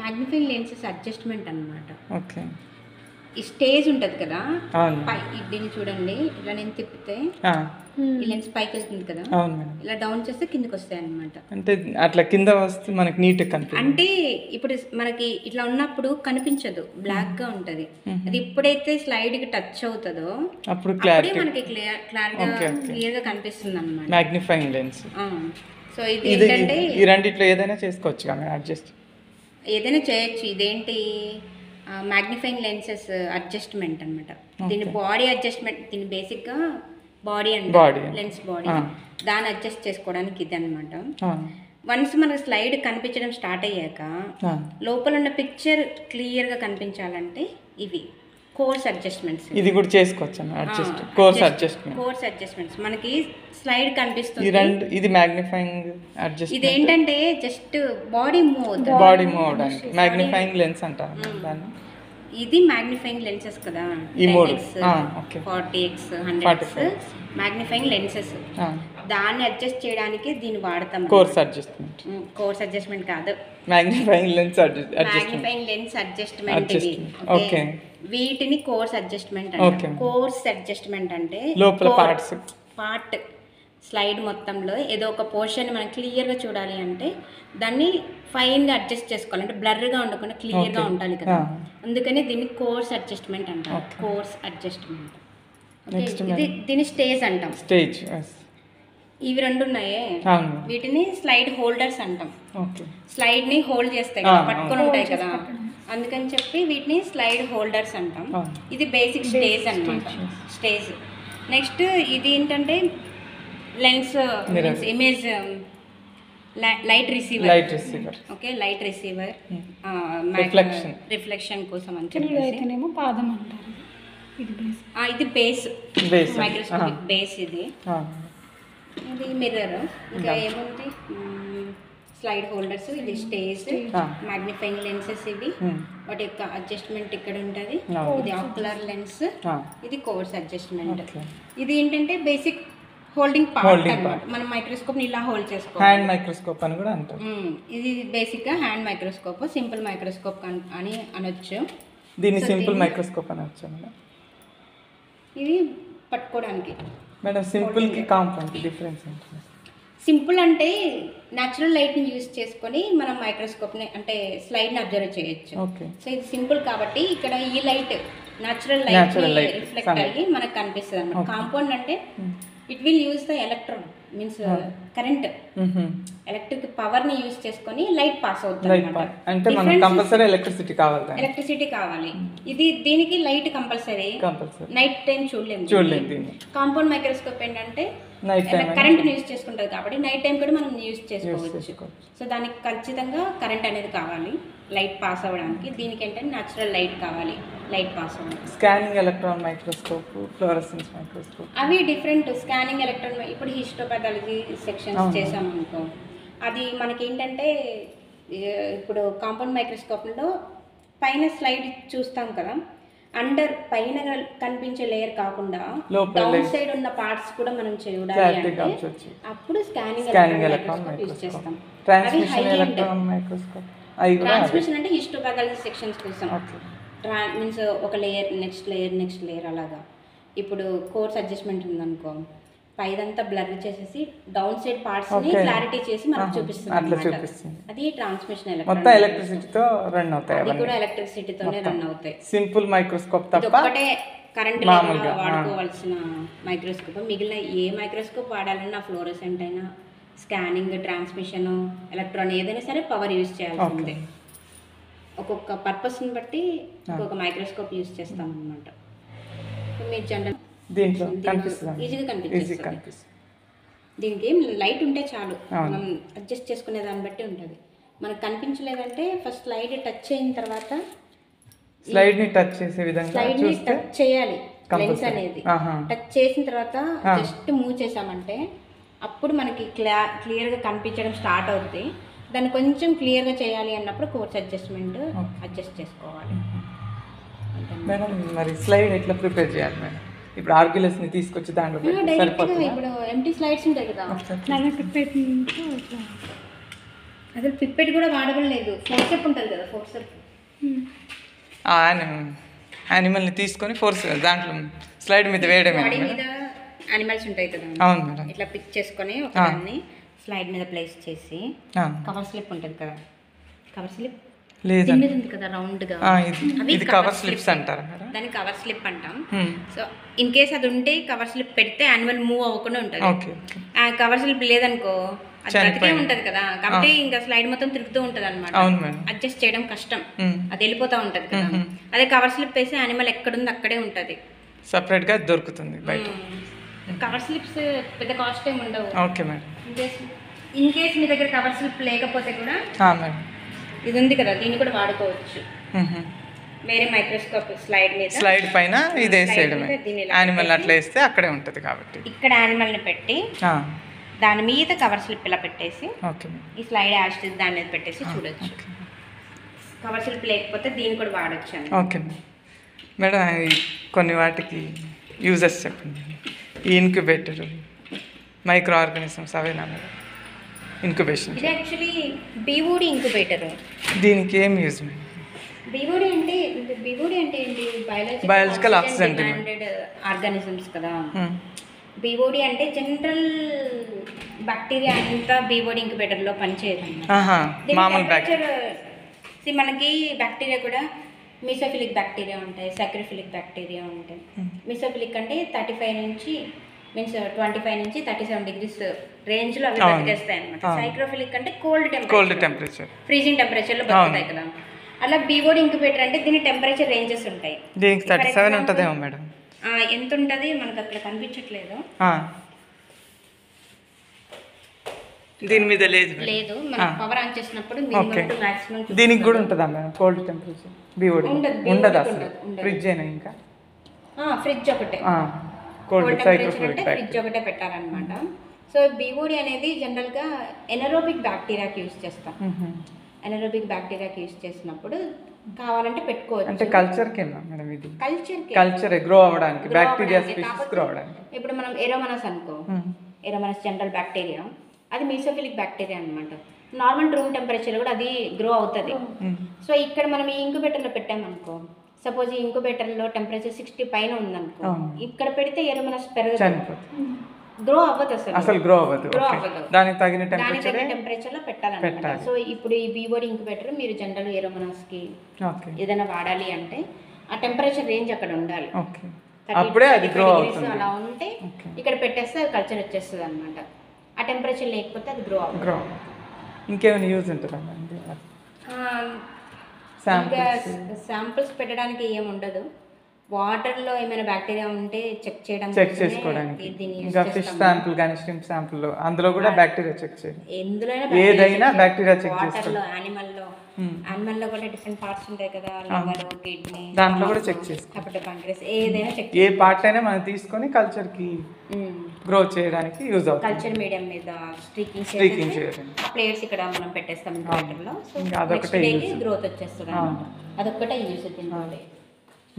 Magnifying lenses adjustment అన్నమాట. Okay. ఈ stage ఉంటుంది కదా, అవును. దీన్ని చూడండి, ఇలా నేను తిప్పితే ఈ లెన్స్ పైకి వెళ్తుంది కదా, అవును మేడం. ఇలా డౌన్ చేస్తే కిందకి వస్తాయి అన్నమాట. అంటే అట్లా కింద వస్తే మనకి నీట్గా కనిపిస్తుంది. అంటే ఇప్పుడు మనకి ఇట్లా ఉన్నప్పుడు కనిపించదు, బ్లాక్ గా ఉంటది. అది ఎప్పుడైతే స్లైడ్ కి టచ్ అవుతుందో అప్పుడు మనకి క్లియర్ గా కనిపిస్తుంది అన్నమాట. Magnifying lens. సో ఇది ఏంటంటే ఈ రెండిట్లో ఏదైనా చేసుకోవచ్చు కదా అడ్జస్ట్, ఏదైనా చేయొచ్చు. ఇదేంటి మ్యాగ్నిఫైయింగ్ లెన్సెస్ అడ్జస్ట్మెంట్ అనమాట. దీని బాడీ అడ్జస్ట్మెంట్, దీని బేసిక్గా బాడీ అంటే లెన్స్ బాడీ, దాన్ని అడ్జస్ట్ చేసుకోవడానికి ఇది అనమాట. వన్స్ మనకు స్లైడ్ కనిపించడం స్టార్ట్ అయ్యాక లోపల ఉన్న పిక్చర్ క్లియర్గా కనిపించాలంటే ఇవి కోర్స్ అడ్జస్ట్మెంట్స్. ఇది కూడా చేసుకోవచ్చు అడ్జస్ట్, కోర్స్ అడ్జస్ట్మెంట్స్. మనకి స్లైడ్ కనిపిస్తుంది, ఇది మ్యాగ్నిఫైయింగ్ అడ్జస్ట్. ఇది ఏంటంటే జస్ట్ బాడీ మూవ్ అవడానికి మ్యాగ్నిఫైయింగ్ లెన్స్ అంటారు దాన్ని. ఇది మ్యాగ్నిఫైయింగ్ లెన్సెస్ కదా, ఈ mode 40x 100x magnifying lenses. దాన్ని అడ్జస్ట్ చేయడానికి దీన్ని వాడతాం. కోర్స్ అడ్జస్ట్మెంట్ కాదు, మ్యాగ్నిఫైయింగ్ లెన్స్ అడ్జస్ట్మెంట్. ఇవి ఓకే, వీటిని కోర్స్ అడ్జస్ట్మెంట్ అంటే. కోర్స్ అడ్జస్ట్మెంట్ అంటే లోపల పార్ట్ స్లైడ్ మొత్తంలో ఏదో ఒక పోర్షన్ మనం క్లియర్గా చూడాలి అంటే దాన్ని ఫైన్గా అడ్జస్ట్ చేసుకోవాలి, అంటే బ్లర్గా ఉండకుండా క్లియర్గా ఉండాలి కదా, అందుకని దీన్ని కోర్స్ అడ్జస్ట్మెంట్ అంటాం. Course adjustment. ఇది దీని స్టేజ్ అంటాం. ఇవి రెండు ఉన్నాయే, వీటిని స్లైడ్ హోల్డర్స్ అంటాం. స్లైడ్ ని హోల్డ్ చేస్తాయి కదా, పట్టుకొని ఉంటాయి కదా, అందుకని చెప్పి వీటిని స్లైడ్ హోల్డర్స్ అంటాం. ఇది బేసిక్ స్టేజ్ అన్నమాట. స్టేజ్. నెక్స్ట్ ఇది ఏంటంటే lens image light receiver. Okay, light receiver reflection కోసం అని చెప్పి పాదం అంటారు. ఇది బేస్, మైక్రోస్కోపిక్ బేస్. ఇది మిర్రర్. ఇంకా ఏముంది, స్లైడ్ హోల్డర్స్, ఇది స్టేజ్, మ్యాగ్నిఫైయింగ్ లెన్సెస్ ఇవి, వాటి యొక్క అడ్జస్ట్మెంట్ ఇక్కడ ఉంటుంది. ఇది ఆక్యులర్ లెన్స్, ఇది కోర్స్ అడ్జస్ట్మెంట్. ఇది ఏంటంటే బేసిక్ హోల్డింగ్ పార్ట్ అన్నమాట. మనం మైక్రోస్కోప్ ని ఇలా హోల్డ్ చేసుకోవాలి. హ్యాండ్ మైక్రోస్కోప్ అని కూడా అంటారు. ఇది బేసిక్ గా హ్యాండ్ మైక్రోస్కోప్, సింపుల్ మైక్రోస్కోప్ అని అనొచ్చు. దీన్ని సింపుల్ మైక్రోస్కోప్ అని అనొచ్చు మేడం. ఇది పట్టుకోవడానికి. మేడం సింపుల్ కి కాంపౌండ్ డిఫరెన్స్ ఏంటి? సింపుల్ అంటే న్యాచురల్ లైట్ ని యూజ్ చేసుకొని మనం మైక్రోస్కోప్ ని అంటే స్లైడ్ ని అబ్జర్వ్ చేయొచ్చు. సో ఇది సింపుల్ కాబట్టి ఇక్కడ ఈ లైట్ న్యాచురల్ లైట్ రిఫ్లెక్ట్ అయ్యి మనకు కనిపిస్తుంది అన్నమాట. కాంపౌండ్ అంటే it will use the electron, means current, electric power ని యూజ్ చేసుకొని లైట్ పాస్ అవుతుంది అన్నమాట. అంటే మనకి కంపల్సరీ ఎలక్ట్రిసిటీ కావాలి. ఇది దీనికి లైట్ కంపల్సరీ, నైట్ టైం చూడలేము. కాంపౌండ్ మైక్రోస్కోప్ ఏంటంటే కరెంట్ యూజ్ చేసుకుంటుంది కాబట్టి నైట్ టైం కూడా మనం యూజ్ చేసుకోవచ్చు. సో దానికి ఖచ్చితంగా కరెంట్ అనేది కావాలి లైట్ పాస్ అవ్వడానికి. దీనికి ఏంటంటే న్యాచురల్ లైట్ కావాలి లైట్ పాస్ అవ్వడానికి. Scanning electron microscope, fluorescence microscope అవి డిఫరెంట్. స్కానింగ్ ఎలక్ట్రాన్ ఇప్పుడు హిస్టోపాథాలజీ సెక్షన్స్ చేసామనుకో, అది మనకి ఏంటంటే ఇప్పుడు కాంపౌండ్ మైక్రోస్కోప్లో పైన స్లైడ్ చూస్తాం కదా, అండర్ పైన కనిపించే లేయర్ కాకుండా డౌన్ సైడ్ ఉన్న పార్ట్స్ కూడా మనం చూడాలి అంటే అప్పుడు స్కానింగ్ ఎలక్ట్రాన్ మైక్రోస్కోప్ యూజ్ చేస్తాం. అది హై ఎండ్ ట్రాన్స్మిషన్ అంటే హిస్టోపాథాలజీ సెక్షన్స్ కోసం. మీన్స్ ఒక లేయర్ నెక్స్ట్ లేయర్ అలాగా. ఇప్పుడు కోర్స్ అడ్జస్ట్మెంట్ ఉందనుకో, పైదంతా బ్లర్ చేసేసి డౌన్ సైడ్ పార్ట్స్ ని క్లారిటీ చేసి మనకు చూపిస్తుంది. అది ట్రాన్స్మిషన్ ఎలక్ట్రిసిటీతో రన్ అవుతాయి. అది కూడా ఎలక్ట్రిసిటీతోనే రన్ అవుతాయి. సింపుల్ మైక్రోస్కోప్ తప్ప ఒకటే కరెంట్ వాడుకోవాల్సిన మైక్రోస్కోప్. మిగిలిన ఏ మైక్రోస్కోప్ వాడాలన్నా ఫ్లోరోసెంట్ అయినా, స్కానింగ్, ట్రాన్స్మిషన్, ఎలక్ట్రాన్ ఏదైనా సరే పవర్ యూజ్ చేయాల్సిందే. ఒక్కొక్క పర్పస్ని బట్టి ఒక్కొక్క మైక్రోస్కోప్ యూజ్ చేస్తాం అన్నమాట. మీరు జనరల్ దీంట్లో ఈజీగా కనిపిస్తుంది. దీనికి ఏం లైట్ ఉంటే చాలు, మనం అడ్జస్ట్ చేసుకునే దాన్ని బట్టి ఉంటుంది. మనకు కనిపించలేదంటే ఫస్ట్ స్లైడ్ టచ్ అయిన తర్వాత స్లైడ్ ని టచ్ చేసే విధంగా స్లైడ్ ని టచ్ చేయాలి. లెన్స్ అనేది టచ్ చేసిన తర్వాత జస్ట్ మూవ్ చేసామంటే అప్పుడు మనకి క్లియర్గా కనిపించడం స్టార్ట్ అవుతుంది. దాన్ని కొంచెం క్లియర్గా చేయాలి అన్నప్పుడు కోర్స్ అడ్జస్ట్మెంట్ అడ్జస్ట్ చేసుకోవాలి. మేడం మరి స్లైడ్ ఎట్లా ప్రిపేర్ చేయాలి మేడం? ఇప్పుడు ఆర్గ్యులస్ ని తీసుకొచ్చి దాంట్లో ఇప్పుడు ఎంటీ స్లైడ్స్ ఉంటాయి కదా, అసలు పిప్పెట్ కూడా వాడడం లేదు. ఫోర్సెప్ ఉంటుంది కదా, ఫోర్సెప్ యానిమల్ని తీసుకొని ఫోర్స్ దాంట్లో స్లైడ్ మీద వేయడమే. బాడీ మీద యానిమల్స్ ఉంటాయి కదా, అవును మేడం. ఇట్లా పిక్ చేసుకొని ఒకదాన్ని స్లైడ్ మీద ప్లేస్ చేసి, కవర్ స్లిప్ ఉంటుంది కదా, కవర్ స్లిప్ లేదండి ఉంది కదా రౌండ్ గా, ఇది కవర్ స్లిప్స్ అంటారు మేడం. దాన్ని కవర్ స్లిప్ అంటాం. సో ఇన్ కేస్ అది ఉంటే కవర్ స్లిప్ పెడితే యానిమల్ మూవ్ అవ్వకుండా ఉంటుంది. ఆ కవర్ స్లిప్ లేదనుకో అది బ్రతికే ఉంటది కదా, కాబట్టి ఇంకా స్లైడ్ మొత్తం తిరుగుతూ ఉంటది అనమాట. అడ్జస్ట్ చేయడం కష్టం, అది వెళ్ళిపోతా ఉంటది కదా. అదే కవర్ స్లిప్ వేసి యానిమల్ ఎక్కడుంది అక్కడే ఉంటది, సపరేట్ గా దొరుకుతుంది బయట. కవర్ స్లిప్స్ పెద్ద కాస్ట్ ఏమి ఉండవు. Okay madam. ఇన్ కేస్ మీ దగ్గర కవర్ స్లిప్ లేకపోతే కూడా మేడం ఇది ఉంది కదా, దీన్ని కూడా వాడుకోవచ్చు. వేరే మైక్రోస్కోప్ స్లైడ్ పైన ఇది వేసేయడమే, యానిమల్ అట్లా వేస్తే అక్కడే ఉంటుంది కాబట్టి. ఇక్కడ యానిమల్ని పెట్టి దాని మీద కవర్ స్లిప్ ఇలా పెట్టేసి ఈ స్లైడ్ యాష్ దాని మీద పెట్టేసి చూడొచ్చు. కవర్ స్లిప్ లేకపోతే దీన్ని కూడా వాడచ్చు అని. Okay madam. కొన్ని వాటికి యూజెస్ చెప్పండి. ఈ ఇంక్యుబేటర్, మైక్రో ఆర్గానిజమ్స్ అవేనా మేడం? ఇంక్యుబేషన్ ఇది యాక్చువల్లీ బీఓడి ఇంక్యుబేటర్. దీనికి ఏం యూజ్ మేడం? బీఓడి అంటే ఏంటి? బయాలజికల్ ఆక్సిజన్ ఆర్గానిజమ్స్ కదా. బీఓడి అంటే జనరల్ బ్యాక్టీరియా అంతా బీఓడి ఇంక్యుబేటర్లో పనిచేయదు అన్నమాట. మనకి బ్యాక్టీరియా కూడా మీసోఫిలిక్ బ్యాక్టీరియా ఉంటాయి, సాక్రోఫిలిక్ బ్యాక్టీరియా ఉంటాయి. మీసోఫిలిక్ అంటే 35 నుంచి 25 నుంచి 37 degrees రేంజ్లో అవి బతికేస్తాయి అనమాట. సైక్రోఫిలిక్ అంటే కోల్డ్ టెంపరేచర్, ఫ్రీజింగ్ టెంపరేచర్లో బతుకుతాయి కదా. అలా బీఓడి ఇంక్యుబేటర్ అంటే దీని టెంపరేచర్ రేంజెస్ ఉంటాయి. దీనికి 37 ఉంటుందేమో మేడం. ఎంత ఉంటుంది మనకు అక్కడ కనిపించట్లేదు, దీని మీద లేదు. మనం పవర్ ఆన్ చేసినప్పుడు మాక్సిమం దీనికి కూడా ఉంటుందా మేడం కోల్డ్ టెంపరేచర్? బీఓడి ఉండదు అసలు. ఫ్రిడ్జ్ అయినా ఇంకా ఫ్రిడ్జ్ ఒకటే కోల్డ్ టెంపరేచర్ అంటే ఫ్రిడ్జ్ ఒకటే పెట్టాలన్నమాట. సో బీఓడి అనేది జనరల్గా ఎనరోబిక్ బ్యాక్టీరియాకి యూజ్ చేస్తాం. ఎనరోబిక్ బ్యాక్టీరియాకి యూజ్ చేసినప్పుడు కావాలంటే పెట్టుకోవచ్చు. అంటే కల్చర్కి మేడం, ఇది కల్చర్ గ్రో అవ్వడానికి, బ్యాక్టీరియా స్పీషీస్ గ్రో అవ్వడానికి. ఇప్పుడు మనం ఎరోమనస్ అనుకో, ఎరోమనస్ జనరల్ బ్యాక్టీరియా, అది మీసోఫిలిక్ బ్యాక్టీరియా అనమాట. నార్మల్ రూమ్ టెంపరేచర్ కూడా అది గ్రో అవుతుంది. సో ఇక్కడ మనం ఈ ఇంక్యుబేటర్లో పెట్టామనుకో, సపోజ్ ఈ ఇంక్యుబేటర్లో టెంపరేచర్ 60 పైన ఉందనుకో, ఇక్కడ పెడితే ఎరోమనస్ పెరగదు, గ్రో అవ్వదు, అసలు గ్రో అవ్వదు. దానికి తగిన టెంపరేచర్లో పెట్టాలన్నమాట. సో ఇప్పుడు ఈ బీఓడి ఇంక్యుబేటర్ మీరు జనరల్ ఎరోమనస్కి ఏదైనా వాడాలి అంటే ఆ టెంపరేచర్ రేంజ్ అక్కడ ఉండాలి. అప్పుడే అది గ్రో అవుతుంది. అలా ఉంటే ఇక్కడ పెట్టేస్తే అది కల్చర్ వచ్చేస్తుంది అనమాట. ఆ టెంపరేచర్ లేకపోతే అది గ్రో అవ్వదు. ఇంకేమైనా యూజ్ ఉంటుందా? శాంపుల్స్ పెట్టడానికి ఏముండదు. వాటర్లో ఏమైనా బ్యాక్టీరియా ఉంటే చెక్ చేసుకోవడానికి. ఇంకా ఫిష్ శాంపుల్ కానీ స్ట్రింప్ శాంపుల్ అందులో కూడా బ్యాక్టీరియా చెక్ చేయాలి. ఏదైనా బ్యాక్టీరియా చెక్ చేస్తాం. యానిమల్లో కూడా డిఫరెంట్ పార్ట్స్ ఉంటాయి కదా, లివర్, కిడ్నీ, దాంట్లో కూడా చెక్ చేస్తాం. ప్యాంక్రియాస్, ఏదైనా చెక్, ఏ పార్ట్ అయినా మనం తీసుకొని కల్చర్కి గ్రో చేయడానికి యూజ్ అవుతుంది. కల్చర్ మీడియం మీద స్ట్రీకింగ్ చేయడం, ప్లేయర్స్ ఇక్కడ మనం పెట్టేస్తాం వాటర్లో. సో అదొకటే గ్రోత్ వచ్చేస్తుంది, అదొక్కటే యూజ్ అవుతుంది.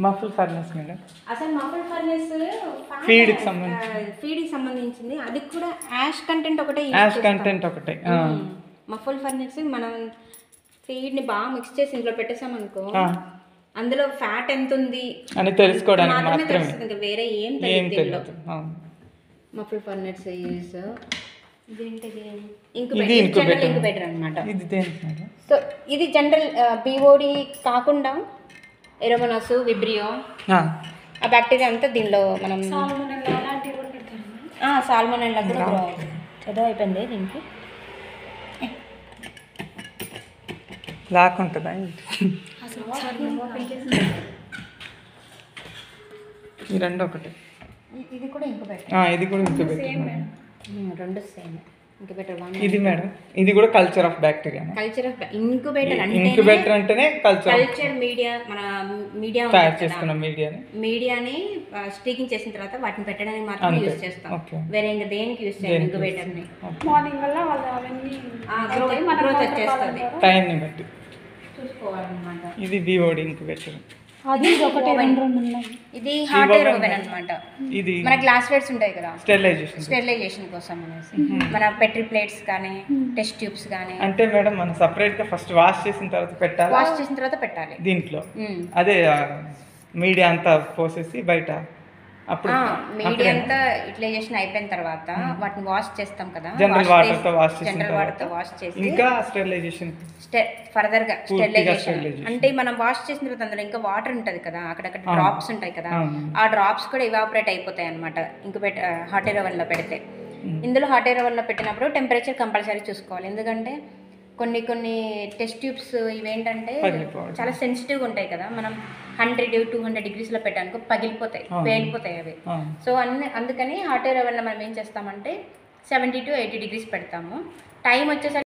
మఫుల్ ఫర్నెస్ మేడం, అసలు మఫుల్ ఫర్నెస్ ఫీడ్కి సంబంధించింది. అది కూడా యాష్ కంటెంట్ ఒకటే. మఫుల్ ఫర్నెస్ మనం ఫీడ్ని బాగా మిక్స్ చేసి ఇంట్లో పెట్టేసాం అనుకో, అందులో ఫ్యాట్ ఎంత ఉంది అని తెలుసుకోవడానికి మాత్రమే, వేరే ఏం తెలియదు. మఫుల్ ఫర్నెస్ యూజ్ ఇంక్యుబేటర్ అనమాట. సో ఇది జనరల్ బీఓడి కాకుండా ఎరోమనస్, విబ్రియో, ఆ బ్యాక్టీరియా అంతా దీనిలో మనం సాల్మోనెల్లా కూడా గ్రో అవుతుంది. ఏదో అయిపోయింది దీనికి లాక్ ఉంటుందా? ఈ రెండు ఒకటే. ఇది కూడా ఇంక్యుబేటర్. రెండు సేమ్. ఇది మేడం, ఇది కూడా కల్చర్ ఆఫ్ బ్యాక్టీరియా. ఇంక్యుబేటర్ అంటేనే కల్చర్ మీడియా. మన మీడియా తయారు చేసుకున్న మీడియాని స్టీకింగ్ చేసిన తర్వాత వాటిని పెట్టడానికి మాత్రం యూజ్ చేస్తాం. వేరే ఇంకా దేనికి యూజ్ చేయాలి ఇంక్యుబేటర్ ని? మార్నింగ్ వల్ల వాళ్ళు అవన్నీ గ్రోత్ వచ్చేస్తుంది, టైం ని బట్టి చూసుకోవాలన్నమాట. ఇది బీఓడి ఇంక్యుబేటర్. అది ఒకటి రెండు ఉన్నాయి. ఇది హాట్ ఎయిర్ ఓవెన్ అనమాట. ఇది మన గ్లాస్ వేర్స్ ఉంటాయి కదా, స్టెరిలైజేషన్ కోసం అనేసి మన పెట్రీ ప్లేట్స్ కానీ టెస్ట్ ట్యూబ్స్ కానీ. అంటే మేడం మనం సపరేట్ గా ఫస్ట్ వాష్ చేసిన తర్వాత పెట్టాలి. వాష్ చేసిన తర్వాత పెట్టాలి దీంట్లో. అదే మీడియా అంతా పోసేసి బయట అప్పుడు మీడియా అంతా యూటిలైజేషన్ అయిపోయిన తర్వాత వాటిని వాష్ చేస్తాం కదా, జనరల్ వాటర్ తో వాష్ చేసి ఇంకా స్టెరిలైజేషన్ ఫర్దర్ గా స్టెరిలైజేషన్ అంటే మనం వాష్ చేసిన తర్వాత అందులో ఇంకా వాటర్ ఉంటది కదా, అక్కడక్కడ డ్రాప్స్ ఉంటాయి కదా, ఆ డ్రాప్స్ కూడా ఇవాపరేట్ అయిపోతాయి అనమాట. ఇంక హాట్ ఎయిర్ ఓవెన్ లో పెడితే. ఇందులో హాట్ ఎయిర్ ఓవెన్ లో పెట్టినప్పుడు టెంపరేచర్ కంపల్సరీ చూసుకోవాలి. ఎందుకంటే కొన్ని టెస్ట్ ట్యూబ్స్ ఇవేంటంటే చాలా సెన్సిటివ్గా ఉంటాయి కదా, మనం 100-200 డిగ్రీస్లో పెట్టానుకో పగిలిపోతాయి, పేలిపోతాయి అవి. సో అందుకని హాట్ ఎయిర్ ఓవెన్లో మనం ఏం చేస్తామంటే 70 to 80 డిగ్రీస్ పెడతాము. టైం వచ్చేసరికి